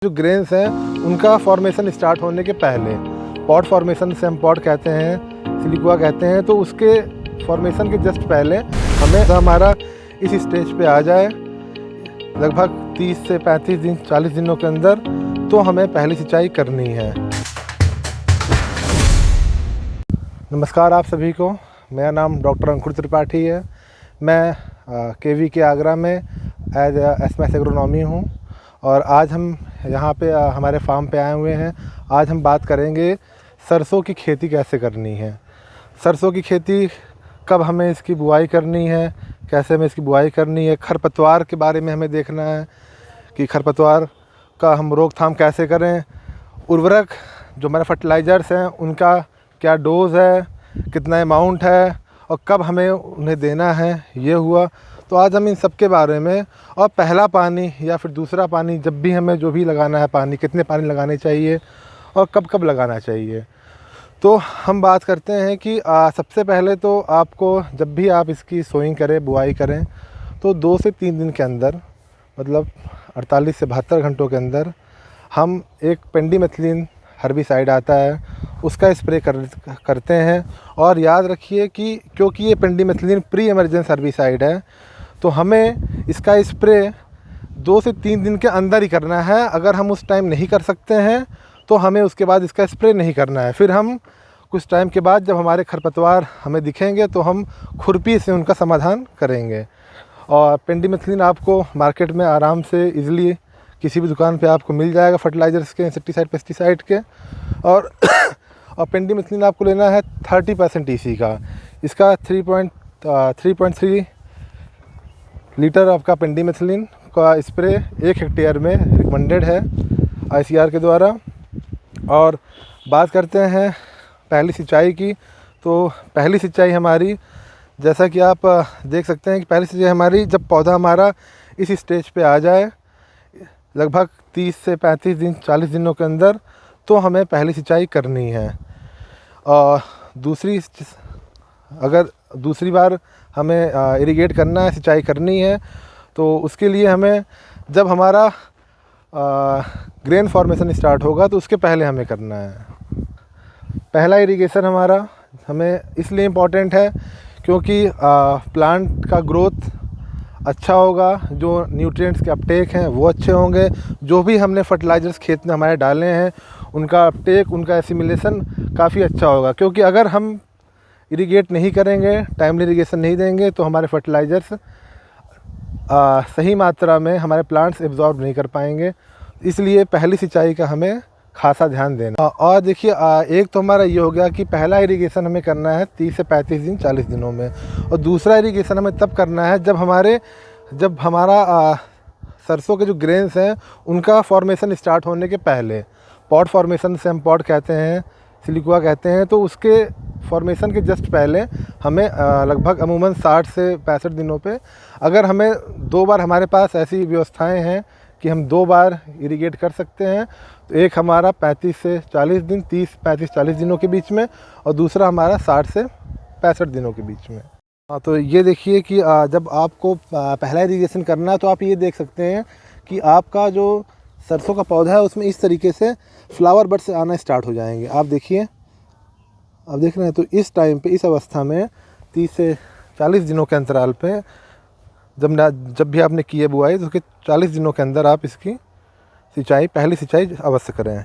जो ग्रेन्स हैं उनका फॉर्मेशन स्टार्ट होने के पहले पॉट फॉर्मेशन से हम पॉट कहते हैं, सिलिकुआ कहते हैं, तो उसके फॉर्मेशन के जस्ट पहले हमें हमारा इस स्टेज पे आ जाए लगभग 30 से 35 दिन 40 दिनों के अंदर, तो हमें पहली सिंचाई करनी है। नमस्कार आप सभी को, मेरा नाम डॉक्टर अंकुर त्रिपाठी है। मैं केवी के आगरा में एज एसएमएस एग्रोनॉमी हूँ और आज हम यहाँ पे हमारे फार्म पे आए हुए हैं। आज हम बात करेंगे सरसों की खेती कैसे करनी है, सरसों की खेती कब हमें इसकी बुआई करनी है, कैसे हमें इसकी बुआई करनी है, खरपतवार के बारे में हमें देखना है कि खरपतवार का हम रोकथाम कैसे करें, उर्वरक जो हमारे फर्टिलाइज़र्स हैं उनका क्या डोज़ है, कितना अमाउंट है और कब हमें उन्हें देना है, ये हुआ। तो आज हम इन सब के बारे में, और पहला पानी या फिर दूसरा पानी, जब भी हमें जो भी लगाना है पानी, कितने पानी लगाने चाहिए और कब कब लगाना चाहिए, तो हम बात करते हैं कि सबसे पहले तो आपको जब भी आप इसकी सोइंग करें, बुआई करें, तो 2 से 3 दिन के अंदर, मतलब 48 से 72 घंटों के अंदर हम एक पेंडिमेथिलिन हर्बिसाइड आता है उसका स्प्रे करते हैं। और याद रखिए कि क्योंकि ये पेंडिमेथिलिन प्री इमर्जेंस हर्बिसाइड है, तो हमें इसका स्प्रे 2 से 3 दिन के अंदर ही करना है। अगर हम उस टाइम नहीं कर सकते हैं तो हमें उसके बाद इसका स्प्रे नहीं करना है। फिर हम कुछ टाइम के बाद जब हमारे खरपतवार हमें दिखेंगे तो हम खुरपी से उनका समाधान करेंगे। और पेंडिमेथिलिन आपको मार्केट में आराम से इजीली किसी भी दुकान पे आपको मिल जाएगा, फर्टिलाइज़र्स के, इंसेक्टिसाइड, पेस्टिसाइड के। और पेंडिमेथिलिन आपको लेना है 30% EC का। इसका 3.3 लीटर आपका पेंडिमेथिलिन का स्प्रे 1 हेक्टेयर में रिकमेंडेड है ICAR के द्वारा। और बात करते हैं पहली सिंचाई की, तो पहली सिंचाई हमारी, जैसा कि आप देख सकते हैं कि पहली सिंचाई हमारी जब पौधा हमारा इस स्टेज पे आ जाए लगभग 30 से 35 दिन 40 दिनों के अंदर, तो हमें पहली सिंचाई करनी है। और अगर दूसरी बार हमें इरिगेट करना है, सिंचाई करनी है, तो उसके लिए हमें जब हमारा ग्रेन फॉर्मेशन स्टार्ट होगा तो उसके पहले हमें करना है। पहला इरिगेशन हमारा हमें इसलिए इम्पॉर्टेंट है क्योंकि प्लांट का ग्रोथ अच्छा होगा, जो न्यूट्रिएंट्स के अपटेक हैं वो अच्छे होंगे, जो भी हमने फर्टिलाइज़र्स खेत में हमारे डाले हैं उनका अपटेक, उनका एसिमिलेशन काफ़ी अच्छा होगा। क्योंकि अगर हम इरिगेट नहीं करेंगे, टाइमली इरिगेशन नहीं देंगे, तो हमारे फर्टिलाइज़र्स सही मात्रा में हमारे प्लांट्स एब्जॉर्ब नहीं कर पाएंगे। इसलिए पहली सिंचाई का हमें खासा ध्यान देना। और देखिए, एक तो हमारा ये हो गया कि पहला इरिगेशन हमें करना है 30 से 35 दिन 40 दिनों में, और दूसरा इरिगेशन हमें तब करना है जब हमारा सरसों के जो ग्रेन्स हैं उनका फॉर्मेशन स्टार्ट होने के पहले। पॉट फॉर्मेशन से हम पॉट कहते हैं, सिलिकुआ कहते हैं, तो उसके फॉर्मेशन के जस्ट पहले हमें लगभग अमूमन 60 से 65 दिनों पे, अगर हमें 2 बार, हमारे पास ऐसी व्यवस्थाएं हैं कि हम 2 बार इरिगेट कर सकते हैं, तो एक हमारा 35 से 40 दिन, 30-35-40 दिनों के बीच में, और दूसरा हमारा 60 से 65 दिनों के बीच में। तो ये देखिए कि जब आपको पहला इरिगेशन करना है तो आप ये देख सकते हैं कि आपका जो सरसों का पौधा है उसमें इस तरीके से फ्लावर बड्स आना स्टार्ट हो जाएंगे। आप देखिए, आप देख रहे हैं, तो इस टाइम पे, इस अवस्था में 30 से 40 दिनों के अंतराल पे जब भी आपने किए बुआई, तो उसके 40 दिनों के अंदर आप इसकी सिंचाई, पहली सिंचाई अवश्य करें।